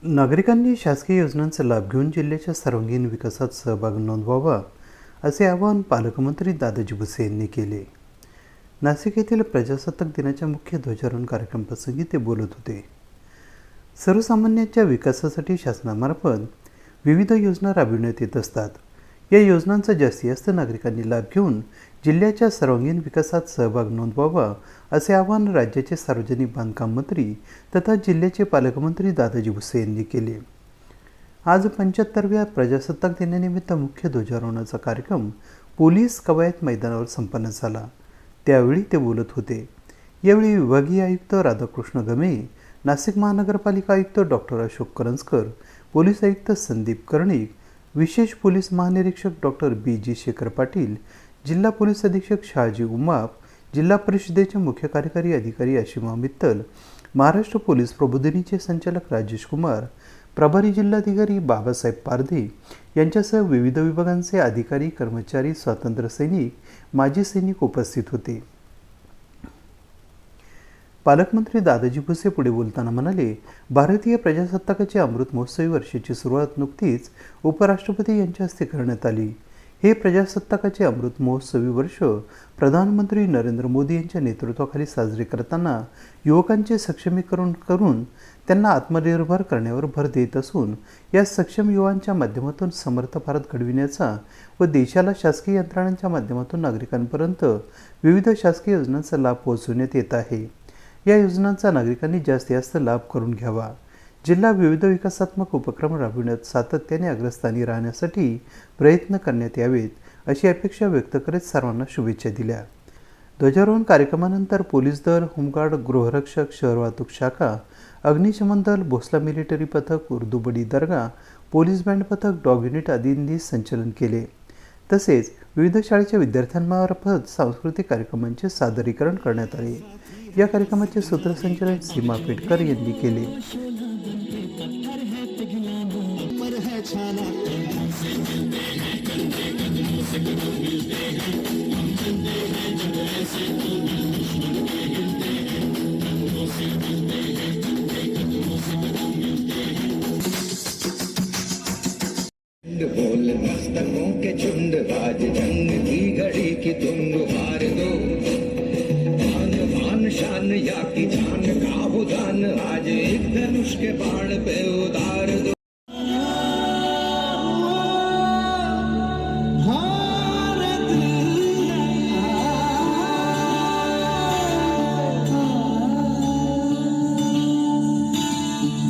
नागरिकांनी शासकीय योजनांचा लाभ घेऊन जिल्ह्याच्या सर्वांगीण विकासात सहभाग नोंदवावा असे आवाहन पालकमंत्री दादाजी भुसे यांनी केले. नाशिक येथील प्रजासत्ताक दिनाच्या मुख्य ध्वजारोहण कार्यक्रमाप्रसंगी ते बोलत होते. सर्वसामान्यांच्या विकासासाठी शासनामार्फत विविध योजना राबविण्यात येत असतात. या योजनांचा जास्तीत जास्त नागरिकांनी लाभ घेऊन जिल्ह्याच्या सर्वांगीण विकासात सहभाग नोंदवावा असे आवाहन राज्याचे सार्वजनिक बांधकाम मंत्री तथा जिल्ह्याचे पालकमंत्री दादाजी भुसे यांनी केले. आज 75व्या प्रजासत्ताक दिनानिमित्त मुख्य ध्वजारोहणाचा कार्यक्रम पोलीस कवायत मैदानावर संपन्न झाला. त्यावेळी ते बोलत होते. यावेळी विभागीय आयुक्त राधाकृष्ण गमे, नाशिक महानगरपालिका आयुक्त डॉक्टर अशोक करंजकर, पोलीस आयुक्त संदीप कर्णिक, विशेष पोलीस महानिरीक्षक डॉक्टर बी.जी. शेखर पाटील, जिल्हा पोलीस अधीक्षक शहाजी उमाप, जिल्हा परिषदेचे मुख्य कार्यकारी अधिकारी अशिमा मित्तल, महाराष्ट्र पोलीस प्रबोधिनीचे संचालक राजेश कुमार, प्रभारी जिल्हाधिकारी बाबासाहेब पारधी यांच्यासह विविध विभागांचे अधिकारी, कर्मचारी, स्वातंत्र्य सैनिक, माजी सैनिक उपस्थित होते. पालकमंत्री दादाजी भुसे पुढे बोलताना म्हणाले, भारतीय प्रजासत्ताकाचे अमृत महोत्सवी वर्षाची सुरुवात नुकतीच उपराष्ट्रपती यांच्या हस्ते करण्यात आली. हे प्रजासत्ताकाचे अमृत महोत्सवी वर्ष प्रधानमंत्री नरेंद्र मोदी यांच्या नेतृत्वाखाली साजरे करताना युवकांचे सक्षमीकरण करून त्यांना आत्मनिर्भर करण्यावर भर देत असून या सक्षम युवांच्या माध्यमातून समर्थ भारत घडविण्याचा व देशाला शासकीय यंत्रणांच्या माध्यमातून नागरिकांपर्यंत विविध शासकीय योजनांचा लाभ पोहोचवण्यात येत आहे. या योजनांचा नागरिकांनी जास्तीत जास्त लाभ करून घ्यावा. जिल्हा विविध विकासात्मक उपक्रम राबविण्यात सातत्याने अग्रस्थानी राहण्यासाठी प्रयत्न करण्यात यावेत अशी अपेक्षा व्यक्त करत सर्वांना शुभेच्छा दिल्या. ध्वजारोहण कार्यक्रमानंतर पोलीस दल, होमगार्ड, गृहरक्षक, शहर वाहतूक शाखा, अग्निशमन दल, भोसला मिलिटरी पथक, उर्दू बडी दर्गा, पोलीस बँड पथक, डॉग युनिट आदींनी संचलन केले. तसेच विविध शाळेच्या विद्यार्थ्यांमार्फत सांस्कृतिक कार्यक्रमांचे सादरीकरण करण्यात आले. या कार्यक्रमाचे सूत्रसंचालन सीमा पेटकर यांनी केले. बोल मस्तकों के झुंड, आज जंग की घड़ी की तुम हार दो. आन बान शान या की जान का हो दान, आज एक धनुष के बाण पे उतार दो.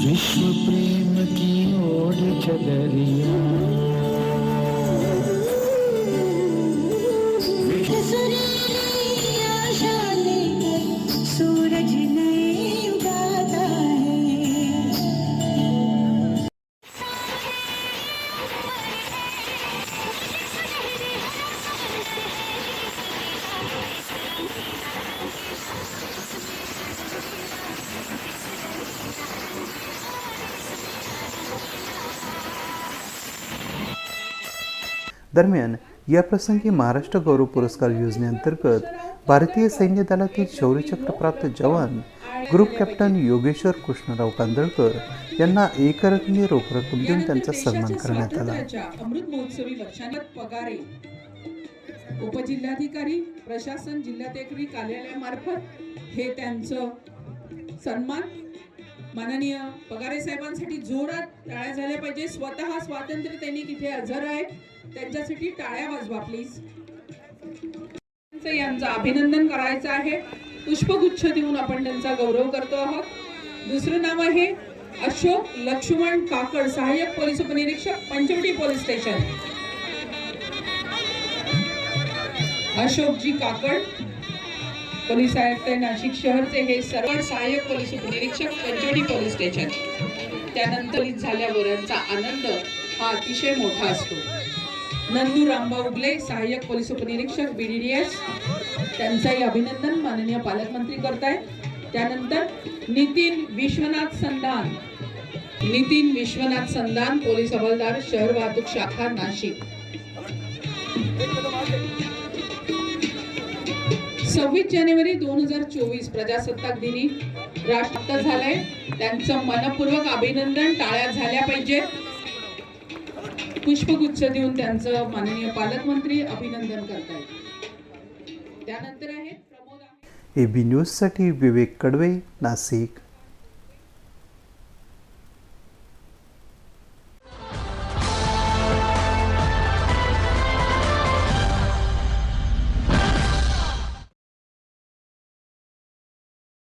विश्व प्रेम की ओर चल रिया, सूरज नहीं उगाता है. दरम्यान या प्रसंगी महाराष्ट्र गौरव पुरस्कार योजनेअंतर्गत भारतीय सैन्य दलातील शौर्यचक्र प्राप्त जवान ग्रुप कॅप्टन योगेश्वर कृष्णराव कांदळकर यांना एक रकमी रोख रक्कम देऊन त्यांचा सन्मान करण्यात आला. अमृत महोत्सवी वर्षांत पगारे उपजिल्हाधिकारी प्रशासन जिल्हाधिकारी कार्यालयामार्फत हे त्यांचं सन्मान माननीय पगारे साहेबांसाठी जोरात टाळ्या झाल्या पाहिजे. स्वतः स्वातंत्र्य त्यांनी तिथे हजर आहे, त्यांच्यासाठी टाळ्या वाजवा प्लीज. यांचं अभिनंदन करायचं आहे. पुष्पगुच्छ देऊन आपण त्यांचा गौरव करतो आहोत. दुसरं नाव आहे अशोक लक्ष्मण काकड, सहाय्यक पोलीस उपनिरीक्षक, पंचवटी पोलीस स्टेशन. अशोकजी काकड, पोलीस आयुक्त नाशिक शहरचे, हे सर्व सहाय्यक पोलीस उपनिरीक्षक, पंचवटी पोलीस स्टेशन. त्यानंतर झाल्यावर यांचा आनंद हा अतिशय मोठा असतो. नंदू रामभाऊ उगले, सहाय्यक पोलीस उपनिरीक्षक, BDDS, त्यांचंही अभिनंदन माननीय पालकमंत्री करतायत. त्यानंतर नितीन विश्वनाथ संधान, पोलीस हवालदार, शहर वाहतूक शाखा, नाशिक. 26 जानेवारी 2024 प्रजासत्ताक दिनी राष्ट्र झालंय त्यांचं मनपूर्वक अभिनंदन. टाळ्या झाल्या पाहिजेत. पुष्पगुच्छ देऊन त्यांचं माननीय पालकमंत्री अभिनंदन करतायत. त्यानंतर आहेत प्रमोद AB न्यूजसाठी विवेक कडवे, नाशिक.